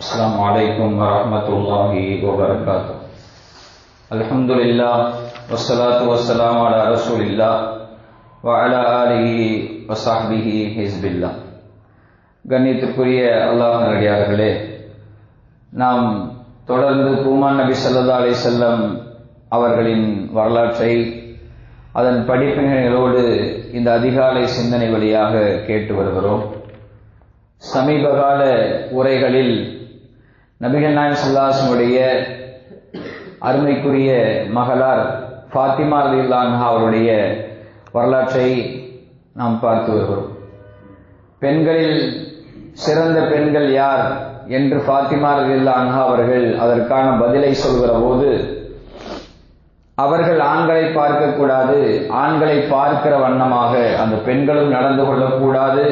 السلام عليكم ورحمة الله وبركاته. الحمد لله والصلاة والسلام على رسول الله وعلى آله وصحبه حزب الله. கண்ணியத்திற்குரிய அல்லாஹ் நல்லடியார்களே, நாம் தொடர்ந்து பூமான் நபி ஸல்லல்லாஹு அலைஹி வஸல்லம் அவர்களின் வரலாற்றை அதன் படிப்பினைகளோடு இந்த அதிகாலை சிந்தனை வழியாக கேட்டு வருகிறோம். சமீபகால உரைகளில் நபிகள் நாயகம் ஸல்லல்லாஹு அலைஹி வஸல்லம் அருமைக்குரிய மகளார் ஃபாத்திமா ரலியல்லாஹு அன்ஹா அவருடைய வரலாற்றை நாம் பார்த்து வருகிறோம். பெண்களில் சிறந்த பெண்கள் யார் என்று ஃபாத்திமா ரலியல்லாஹு அன்ஹா அவர்கள் அதற்கான பதிலை சொல்கிற போது, அவர்கள் ஆண்களை பார்க்கக்கூடாது, ஆண்களை பார்க்கிற வண்ணமாக அந்த பெண்களும் நடந்து கொள்ளக்கூடாது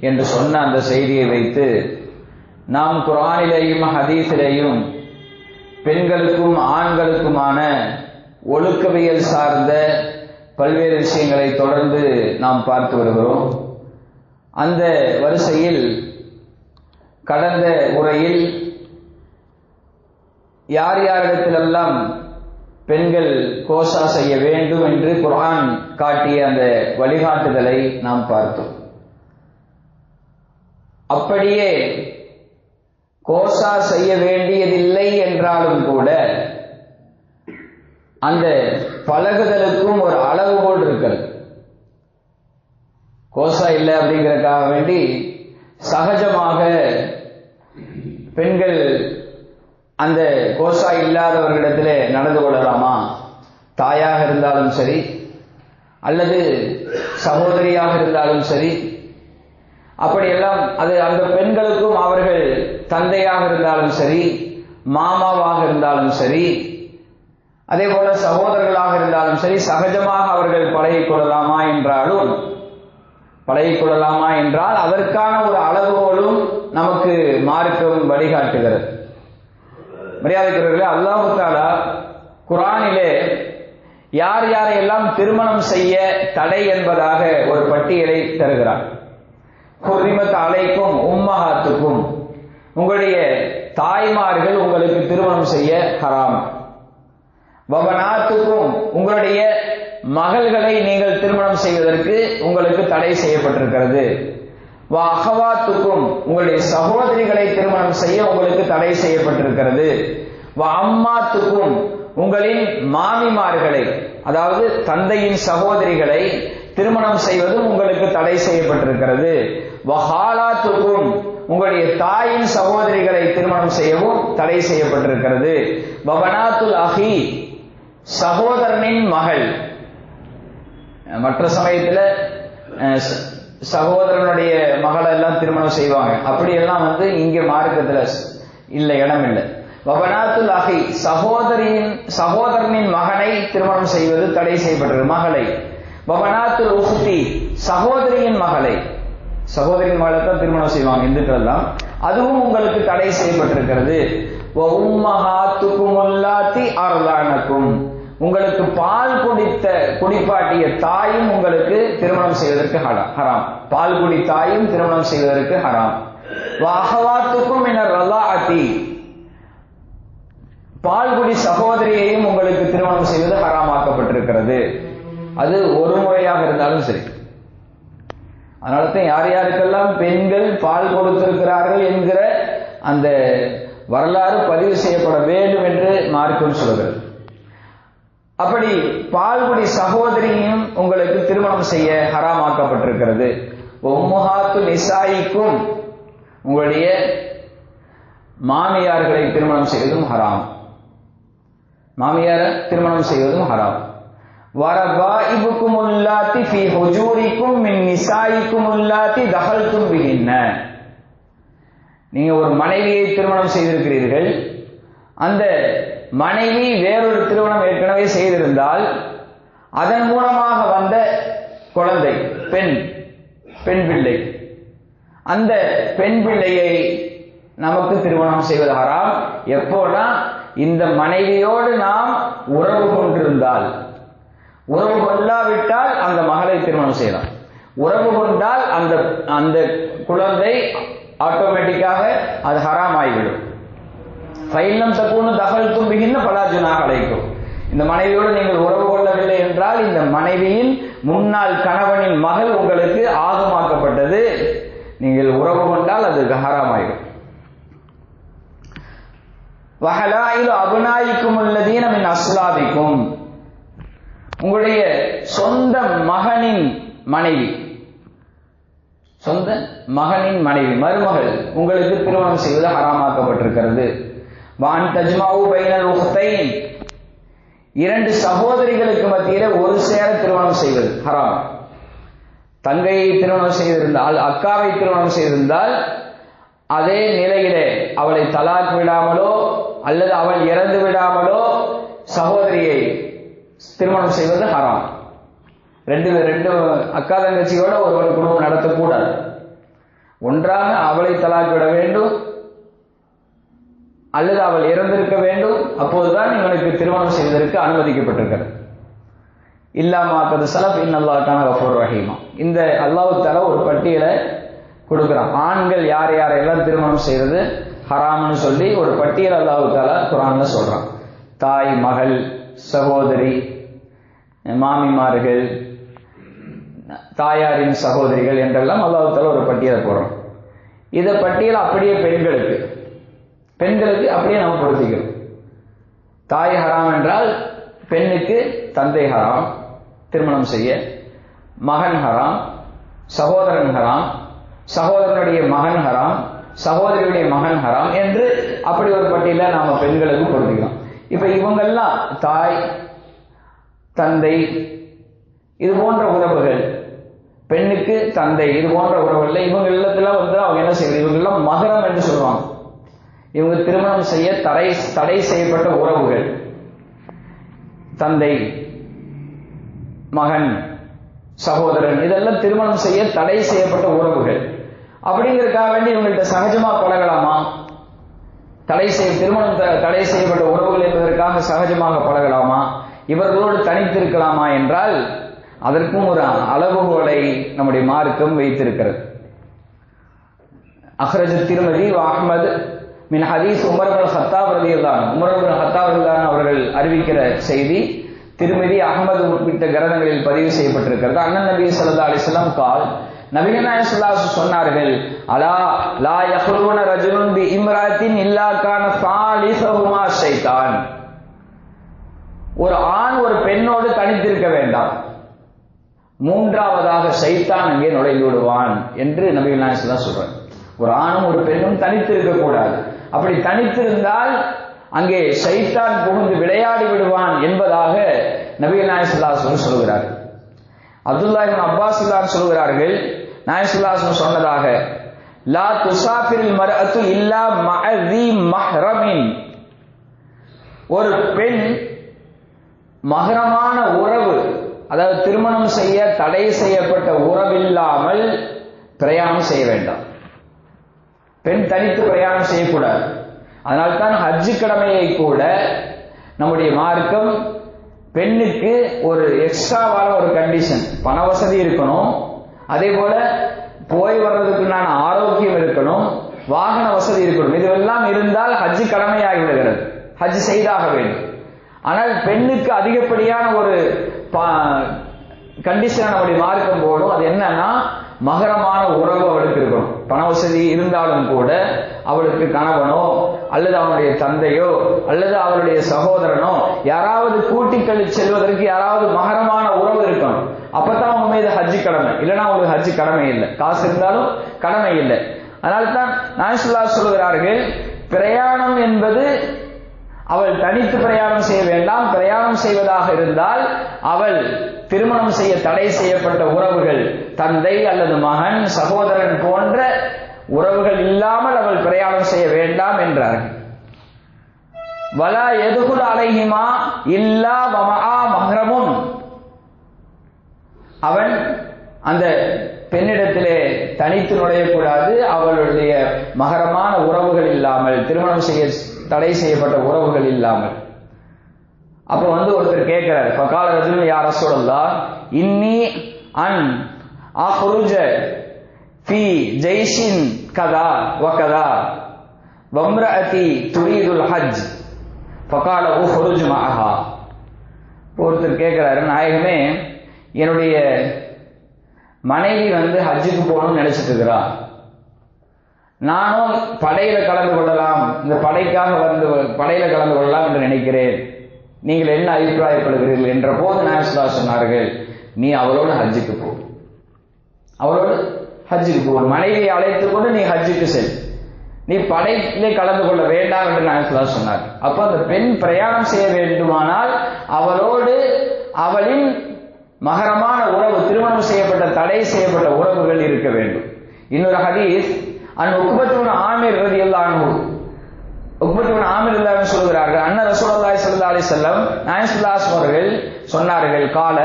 என்று சொன்ன அந்த செய்தியை வைத்து நாம் குர்ஆனிலேயும் ஹதீஸிலேயும் பெண்களுக்கும் ஆண்களுக்குமான ஒழுக்கவியல் சார்ந்த பல்வேறு விஷயங்களை தொடர்ந்து நாம் பார்த்து வருகிறோம். அந்த வரிசையில் கடந்த உரையில் யார் யாரிடத்திலெல்லாம் பெண்கள் கோசா செய்ய வேண்டும் என்று குர்ஆன் காட்டிய அந்த வழிகாட்டுதலை நாம் பார்த்தோம். அப்படியே கோசா செய்ய வேண்டியதில்லை என்றாலும் கூட அந்த பழகுதலுக்கும் ஒரு அளவுகோல் இருக்கிறது. கோசா இல்லை அப்படிங்கிறதுக்காக வேண்டி சகஜமாக பெண்கள் அந்த கோசா இல்லாதவர்களிடத்திலே நடந்து கொள்ளலாமா? தாயாக இருந்தாலும் சரி, அல்லது சகோதரியாக இருந்தாலும் சரி, அப்படியெல்லாம் அது அந்த பெண்களுக்கும் அவர்கள் தந்தையாக இருந்தாலும் சரி, மாமாவாக இருந்தாலும் சரி, அதே போல சகோதரர்களாக இருந்தாலும் சரி, சகஜமாக அவர்கள் பழகிக்கொள்ளலாமா என்றால் அதற்கான ஒரு அளவுகோலும் நமக்கு மார்க்கம் வழிகாட்டுகிறது. மரியாதைக்குரியவர்களே, அல்லாஹ் தஆலா குர்ஆனிலே யார் யாரையெல்லாம் திருமணம் செய்ய தடை என்பதாக ஒரு பட்டியலை தருகிறார். ஹுர்ரிமத் அலைக்கும் உம்மஹாத்துக்கும், உங்களுடைய தாய்மார்கள் உங்களுக்கு திருமணம் செய்ய ஹராம். வபனாத்துக்கும், உங்களுடைய மகள்களை நீங்கள் திருமணம் செய்வதற்கு உங்களுக்கு தடை செய்யப்பட்டிருக்கிறது. வ அஹவாத்துக்கும், உங்களுடைய சகோதரிகளை திருமணம் செய்ய உங்களுக்கு தடை செய்யப்பட்டிருக்கிறது. வ அம்மாத்துக்கும், உங்களின் மாமிமார்களை, அதாவது தந்தையின் சகோதரிகளை திருமணம் செய்வதும் உங்களுக்கு தடை செய்யப்பட்டிருக்கிறது. வஹாலாத்துக்கும், உங்களுடைய தாயின் சகோதரிகளை திருமணம் செய்யவும் தடை செய்யப்பட்டிருக்கிறது. வபனாத்துல் அஹி, சகோதரனின் மகள். மற்ற சமயத்துல சகோதரனுடைய மகளை எல்லாம் திருமணம் செய்வாங்க, அப்படியெல்லாம் இங்க மார்க்கத்துல இல்லை, இடம் இல்லை. வபனாத்துல் அஹி, சகோதரனின் மகனை திருமணம் செய்வது தடை செய்யப்பட்டிருக்கு, மகளை. வபனாத்துல் உஹ்தி, சகோதரியின் மகளை தான் திருமணம் செய்வாங்க இந்துக்கள் தான், அதுவும் உங்களுக்கு தடை செய்யப்பட்டிருக்கிறது. வ உம்மஹாத்துக்கும் அல்லாத்தி அர்லானக்கும், உங்களுக்கு பால் குடிப்பாட்டிய தாயும் உங்களுக்கு திருமணம் செய்வதற்கு ஹராம். பால் குடி தாயும் திருமணம் செய்வதற்கு ஹராம். வ அஹவாத்துக்கும் மினர் ரலாஅத்தி, பால்குடி சகோதரியையும் உங்களுக்கு திருமணம் செய்வது ஹராமாக்கப்பட்டிருக்கிறது. அது ஒரு முறையாக இருந்தாலும் சரி. அதனால தான் யார் யாருக்கெல்லாம் பெண்கள் பால் கொடுத்திருக்கிறார்கள் என்கிற அந்த வரலாறு பதிவு செய்யப்பட வேண்டும் என்று மார்க்கம் சொல்கிறது. அப்படி பால்குடி சகோதரியும் உங்களுக்கு திருமணம் செய்ய ஹராமாக்கப்பட்டிருக்கிறது. உம்முஹாத்து நிசாயிக்கும், உங்களுடைய மாமியார்களை திருமணம் செய்வதும் ஹராம். மாமியார திருமணம் செய்வதும் ஹராம். வரபாயிபுக்கும் உல்லாத்தி ஃபீ ஹுஜூரிக்கும் மின் நிசாயிக்கும் உல்லாத்தி தஹல்தும் பிஹின்ன, நீங்க ஒரு மனைவியை திருமணம் செய்திருக்கிறீர்கள், அந்த மனைவி வேறொரு திருமணம் ஏற்கனவே செய்திருந்தால் அதன் மூலமாக வந்த குழந்தை, பெண் பிள்ளை, அந்த பெண் பிள்ளையை நமக்கு திருமணம் செய்வது ஹராம். எப்போனா இந்த மனைவியோடு நாம் உறவு கொண்டிருந்தால், உறவு கொள்ளாவிட்டால் அந்த மகளை திருமணம் செய்யலாம். உறவு கொண்டால் அந்த குழந்தை ஆட்டோமேட்டிக்காக அது ஹராம் ஆகிவிடும். ஃபைல்லம் தக்கூனு தகல்தும் பிகின்ன பலா ஜுனாஹ அலைக்கும். இந்த மனைவியோடு நீங்கள் உறவு கொள்ளவில்லை என்றால் இந்த மனைவியின் முன்னாள் கணவனின் மகள் உங்களுக்கு ஆகமாக்கப்பட்டது. நீங்கள் உறவு கொண்டால் அது ஹராம் ஆகிடும். வஹலாயிலு அபுனாயிக்கும் அல்லதீன மின் அஸ்லாபிக்கும். உங்களுடைய சொந்த மகனின் மனைவி, சொந்த மகனின் மனைவி மருமகள் உங்களுக்கு திருமணம் செய்வது ஹராமாக்கப்பட்டிருக்கிறது. வான் தஜ்மாவு பைனல் உக்தைன். இரண்டு சகோதரிகளுக்கு மத்தியில ஒரு சேர திருமணம் செய்வது ஹராம். தங்கையை திருமணம் செய்திருந்தால், அக்காவை திருமணம் செய்திருந்தால் அதே நிலையிலே அவளை தலாக் விடாமலோ அல்லது அவள் இறந்து விடாமலோ சகோதரியை திருமணம் செய்வது ஹராம். ரெண்டு அக்கா தங்கச்சியோட ஒருவன் குடும்பம் நடத்தக்கூடாது. ஒன்றாக அவளை தலாக் விட வேண்டும் அல்லது அவள் இறந்திருக்க வேண்டும். அப்போதுதான் இவனுக்கு திருமணம் செய்வதற்கு அனுமதிக்கப்பட்டிருக்கிறது. இல்லாமாக்கது சலப் இன்னல்லாஹ் கஃபூர் ரஹீமா. இந்த அல்லாஹ் தஆலா ஒரு பட்டியலை கொடுக்கிறான். ஆண்கள் யார் யாரெல்லாம் திருமணம் செய்வது ஹராம்னு சொல்லி ஒரு பட்டியல் அல்லாஹ் தஆலா குர்ஆன்ல சொல்றான். தாய், மகள், சகோதரி, மாமிமார்கள், தாயாரின் சகோதரிகள் என்றெல்லாம் அல்லாஹ் தஆலா ஒரு பட்டியலை போடுறோம். இதை பட்டியல் அப்படியே பெண்களுக்கு அப்படியே நம்ம பொருத்திக்கிறோம். தாய் ஹராம் என்றால் பெண்ணுக்கு தந்தை ஹராம் திருமணம் செய்ய, மகன் ஹராம், சகோதரன் ஹராம், சகோதரனுடைய மகன் ஹராம், சகோதரியுடைய மகன் ஹராம் என்று அப்படி ஒரு பட்டியலை நாம பெண்களுக்கு பொருத்திக்கிறோம். இப்ப இவங்கெல்லாம் தாய், தந்தை இது போன்ற உறவுகள், பெண்ணுக்கு தந்தை இது போன்ற உறவுகள், இவங்க எல்லாத்துல அவங்க என்ன செய்வது, இவங்க எல்லாம் மகரம் என்று சொல்லுவாங்க. இவங்க திருமணம் செய்ய தடை செய்யப்பட்ட உறவுகள். தந்தை, மகன், சகோதரன் இதெல்லாம் திருமணம் செய்ய தடை செய்யப்பட்ட உறவுகள். அப்படிங்கிறதுக்காக வேண்டி இவங்கள்ட்ட சகஜமா பழகலாமா? திருமணம் தடை செய்யப்பட்ட உறவுகள் என்பதற்காக சகஜமாக பழகலாமா? இவர்களோடு தனித்திருக்கலாமா என்றால் அதற்கும் ஒரு அளவுகோலை நம்முடைய மார்க்கம் வைத்திருக்கிறது. அஹ்ரஜ் திர்மிதி வ அஹ்மத் மின் ஹதீஸ் உமர் இப்னு கத்தாப் ரலியல்லாஹு அன்ஹு. உமர் இப்னு கத்தாப் ரலியல்லாஹு அன்ஹு அவர்கள் அறிவிக்கிற செய்தி திர்மிதி, அஹ்மத் உள்ளிட்ட கிரந்தங்களில் பதிவு செய்யப்பட்டிருக்கிறது. அண்ணன் நபி ஸல்லல்லாஹு அலைஹி வஸல்லம் கால், நபிகள் நாயகம் ஸல்லல்லாஹு அலைஹி வஸல்லம் சொன்னார்கள், அலா லா யஹ்லுன ரஜுலுன் பி இம்ராத்தின் இல்லா கான சாலிஸஹுமா ஷைத்தான். ஒரு ஆண் ஒரு பெண்ணோடு தனித்திருக்க வேண்டாம், மூன்றாவதாக ஷைத்தான் அங்கே நுழைந்து விடுவான் என்று நபிகள் நாயகம் ஸல்லல்லாஹு அலைஹி வஸல்லம் சொல்றாங்க. ஒரு ஆணும் ஒரு பெண்ணும் தனித்திருக்க கூடாது. அப்படி தனித்திருந்தால் அங்கே ஷைத்தான் புகுந்து விளையாடி விடுவான் என்பதாக நபிகள் நாயகம் ஸல்லல்லாஹு அலைஹி வஸல்லம் சொல்கிறார். அப்துல்லாஹ் இப்னு அப்பாஸ் சொல்கிறார்கள், நாயகம் ஸல்லல்லாஹு அலைஹி வஸல்லம் சொன்னதாக, லா துசாஃபிரில் மர்அத்து இல்லா மஅதி மஹ்ரமின். ஒரு பெண் மஹ்ரமான உறவு, அதாவது திருமணம் செய்ய தடை செய்யப்பட்ட உறவில்லாமல் பிரயாணம் செய்ய வேண்டாம். பெண் தனித்து பிரயாணம் செய்யக்கூடாது. அதனால்தான் ஹஜ்ஜு கடமையை கூட நம்முடைய மார்க்கம் பெண்ணுக்கு ஒரு எக்ஸ்ட்ராவான ஒரு கண்டிஷன், பண வசதி இருக்கணும், அதே போல போய் வர்றதுக்குண்டான ஆரோக்கியம் இருக்கணும், வாகன வசதி இருக்கணும். இதுவெல்லாம் இருந்தால் ஹஜ்ஜு கடமையாகி விடுகிறது, ஹஜ் செய்தாக வேண்டும். ஆனால் பெண்ணுக்கு அதிகப்படியான ஒரு கண்டிஷன் நம்முடைய மார்க்கம் போடும். அது என்னன்னா, மகரமான உறவு அவளுக்கு இருக்கணும். பண வசதி இருந்தாலும் கூட அவளுக்கு கணவனோ அல்லது அவனுடைய தந்தையோ அல்லது அவளுடைய சகோதரனோ யாராவது கூட்டிக்கழி செல்வதற்கு யாராவது மகரமான உறவு இருக்கணும். அப்பதான் அவங்க மீது ஹஜ்ஜு கடமை, இல்லைன்னா அவங்களுக்கு ஹஜ்ஜு கடமை இல்லை. காசு இருந்தாலும் கடமை இல்லை. அதனால்தான் நாயகம் ஸல்லல்லாஹு அலைஹி வஸல்லம் சொல்கிறார்கள், பிரயாணம் என்பது அவள் தனித்து பிரயாணம் செய்ய வேண்டாம். பிரயாணம் செய்வதாக இருந்தால் அவள் திருமணம் செய்ய தடை செய்யப்பட்ட உறவுகள், தந்தை அல்லது மகன், சகோதரன் போன்ற உறவுகள் இல்லாமல் அவள் பிரயாணம் செய்ய வேண்டாம் என்றார்கள். வலா யதுகுல் அலைஹிமா இல்லா வமஆ மஹ்ரமுன். அவன் அந்த பெண்ணிடத்திலே தனித்து நுழையக்கூடாது, அவளுடைய மகரமான உறவுகள் இல்லாமல், திருமணம் செய்ய தடை செய்யப்பட்ட உறவுகள் இல்லாமல். அப்ப ஒருத்தர் கேட்கிறார், ஃபகால ரஜுலுன் யா ரசூலல்லாஹ் இன்னி அன் அஹ்ருஜ ஃபீ ஜைஷின் கதா வகதா வம்ரஅதி துரீதுல் ஹஜ் ஃபகால உஹ்ருஜ் மஅஹா. ஒருத்தர் கேட்கிறாரு, நாயகமே என்னுடைய மனைவி ஹஜ்ஜுக்கு போகணும்னு நினைச்சிட்டு இருக்கிறா, நானும் படையில கலந்து கொள்ளலாம், இந்த படைக்காக படையில கலந்து கொள்ளலாம் என்று நினைக்கிறேன், நீங்கள் என்ன அபிப்பிராயப்படுகிறீர்கள் என்ற போது நாயகம் சொன்னார்கள், நீ அவளோடு ஹஜ்ஜுக்கு போ, அவளோடு ஹஜ்ஜுக்கு போ, மனைவியை அழைத்துக் கொண்டு நீ ஹஜ்ஜுக்கு செல், நீ படையிலே கலந்து கொள்ள வேண்டாம் என்று நாயகம் சொன்னார். அப்ப அந்த பெண் பிரயாணம் செய்ய வேண்டுமானால் அவளோடு அவளின் மகரமான உறவு, திருமணம் செய்யப்பட்ட தடை செய்யப்பட்ட உறவுகள் இருக்க வேண்டும். இன்னொரு ஹதீஸ், உக்பத் இப்னு ஆமிர் ரலியல்லாஹு அன்ஹு, உக்பத் இப்னு ஆமிர் ரலியல்லாஹு அன்ஹு சொல்கிறார்கள், அன்ன ரசூலுல்லாஹி ஸல்லல்லாஹு அலைஹி வஸல்லம் நாயகம் ஸல்லல்லாஹு அலைஹி அவர்கள் சொன்னார்கள், கால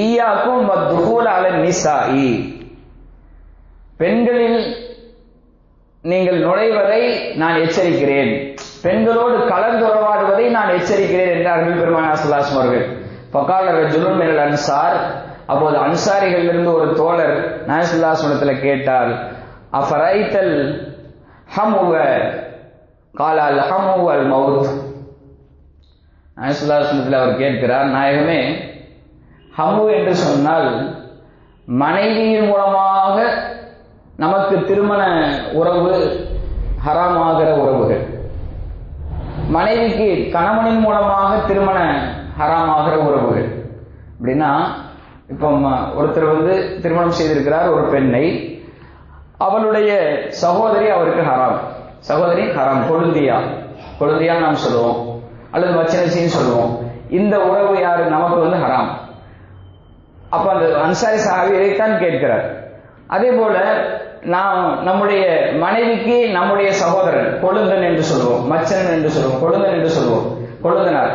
ஈயாக்கும் வத்துஹூல் அலன் நிசாஇ, பெண்களில் நீங்கள் நுழைவதை நான் எச்சரிக்கிறேன், பெண்களோடு கலந்துரையாடுவதை நான் எச்சரிக்கிறேன் என்றார்கள் பெருமானார் ஸல்லல்லாஹு அலைஹி அவர்கள். ஃபகால ரஜுலுன் மினல் அன்சார், அப்போது அன்சாரிகளிலிருந்து ஒரு தோழர் நாயகம் ஸல்லல்லாஹு அலைஹி வஸல்லம் கேட்டார், அஃபரைத்தல் ஹமுவ கால அல் ஹமு அல் மவுத். நாயகம் ஸல்லல்லாஹு அலைஹி வஸல்லம் அவர் கேட்கிறார், நாயகமே ஹமு என்று சொன்னால் மனைவியின் மூலமாக நமக்கு திருமண உறவு ஹராமாகிற உறவுகள், மனைவிக்கு கணவனின் மூலமாக திருமண ஹராமாகிற உறவுகள். அப்படின்னா இப்போ ஒருத்தர் திருமணம் செய்திருக்கிறார் ஒரு பெண்ணை, அவளுடைய சகோதரி அவருக்கு ஹராம், சகோதரி ஹராம், கொழுந்தியா நாம் சொல்லுவோம், அல்லது மச்சினச்சின்னு சொல்லுவோம். இந்த உறவு யாரு நமக்கு ஹராம். அப்ப அந்த அன்சாரி சஹாபி இதைத்தான் கேட்கிறார். அதே போல நாம் நம்முடைய மனைவிக்கு நம்முடைய சகோதரன் கொழுந்தன் என்று சொல்லுவோம், மச்சன் என்று சொல்லுவோம், கொழுந்தன் என்று சொல்லுவோம், கொழுந்தனார்.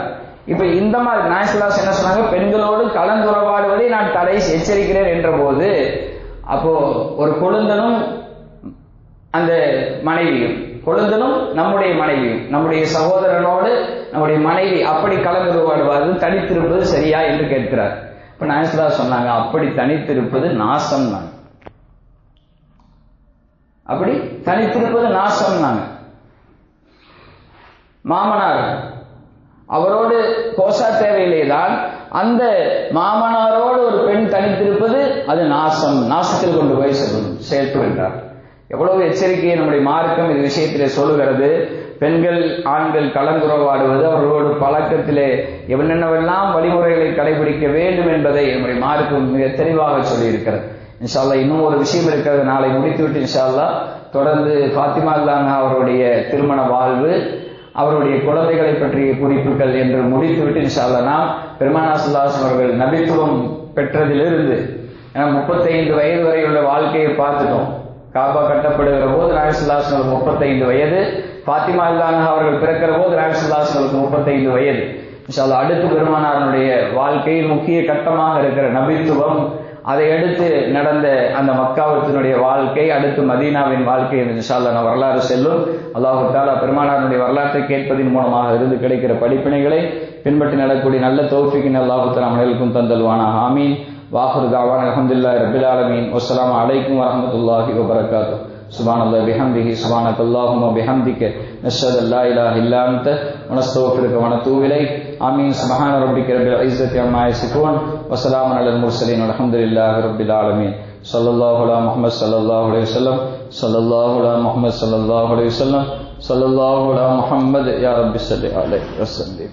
இப்ப இந்த மாதிரி நாயகம் ஸல்லல்லாஹு அலைஹி வஸல்லம் என்ன சொன்னாங்க, பெண்களோடு கலந்துரையாடுவதை நான் தடை எச்சரிக்கிறேன் என்ற போது, அப்போ ஒரு கொழுந்தனும் அந்த மனைவியும், கொழுந்தனும் நம்முடைய மனைவியும், நம்முடைய சகோதரனோடு நம்முடைய மனைவி அப்படி கலந்துரையாடுவது தனித்திருப்பது சரியா என்று கேட்கிறார். இப்ப நாயகம் ஸல்லல்லாஹு அலைஹி வஸல்லம் சொன்னாங்க, அப்படி தனித்திருப்பது நாசம், அப்படி தனித்திருப்பது நாசம். மாமனார் அவரோடு கோசா தேவையில்லைதான், அந்த மாமனாரோடு ஒரு பெண் தனித்திருப்பது அது நாசம், நாசத்தில் கொண்டு போய் சேர்த்து என்றார். எவ்வளவு எச்சரிக்கையை நம்முடைய மார்க்கம் இது விஷயத்திலே சொல்லுகிறது. பெண்கள் ஆண்கள் கலந்துரையாடுவது, அவர்களோடு பழக்கத்திலே என்னென்னவெல்லாம் வழிமுறைகளை கடைபிடிக்க வேண்டும் என்பதை நம்முடைய மார்க்கம் மிக தெளிவாக சொல்லி இருக்கிறது. இன்ஷா அல்லாஹ் இன்னும் ஒரு விஷயம் இருக்கிறது, நாளை முடித்துவிட்டு இன்ஷா அல்லாஹ் தொடர்ந்து ஃபாத்திமா அல்லாஹ் அவருடைய திருமண வாழ்வு, அவருடைய குழந்தைகளை பற்றிய குறிப்புகள் என்று முடித்துவிட்டு இன்ஷா அல்லாஹ் நாம் பெருமானார் ஸல்லல்லாஹு அலைஹி அவர்கள் நபித்துவம் பெற்றதிலிருந்து 35 வயது வரை உள்ள வாழ்க்கையை பார்த்துட்டோம். காபா கட்டப்படுகிற போது நாயகம் ஸல்லல்லாஹு அலைஹி வஸல்லம் 35 வயது, ஃபாத்திமா அல்லாஹ் அவர்கள் பிறக்கிற போது நாயகம் ஸல்லல்லாஹு அலைஹி வஸல்லம் 35 வயது. இன்ஷா அல்லாஹ் அடுத்து பெருமானாருடைய வாழ்க்கையில் முக்கிய கட்டமாக இருக்கிற நபித்துவம், அதை அடுத்து நடந்த அந்த மக்காவத்தினுடைய வாழ்க்கை, அடுத்து மதீனாவின் வாழ்க்கை இன்ஷா அல்லாஹ் வரலாறு செல்லும். அல்லாஹ் தஆலா பெருமானாருடைய வரலாற்றை கேட்பதன் மூலமாக இருந்து கிடைக்கிற படிப்பினைகளை பின்பற்றி நடக்கூடிய நல்ல தௌஃபீக்கினை அல்லாஹ் தஆலா நம்மளுக்கும் தந்தல்வானாக. ஆமீன். வாஹிரு தஅவானா அல்ஹம்துலில்லாஹி ரப்பில் ஆலமீன். வஸ்ஸலாமு அலைக்கும் வரஹ்மத்துல்லாஹி வபரகாத்துஹு. சுப்ஹானல்லாஹி பிஹம்திஹி சுப்ஹானக்கல்லாஹும்ம பிஹம்திக நஷ்ஹது அல்லா இலாஹ இல்லா அன்த வனஸ்தக்ஃபிருக வனதூபு இலைக். ஆமீன். சுப்ஹான ரப்பிக ரப்பில் இஸ்ஸத்தி அம்மா யசிஃபூன் வ ஸலாமுன் அலல் முர்ஸலீன் வல்ஹம்துலில்லாஹி ரப்பில் ஆலமீன். ஸல்லல்லாஹு அலா முஹம்மத் ஸல்லல்லாஹு அலைஹி வஸல்லம், ஸல்லல்லாஹு அலா முஹம்மத் ஸல்லல்லாஹு அலைஹி வஸல்லம், ஸல்லல்லாஹு அலா முஹம்மத் யா ரப்பி ஸல்லி அலைஹி வஸல்லம்.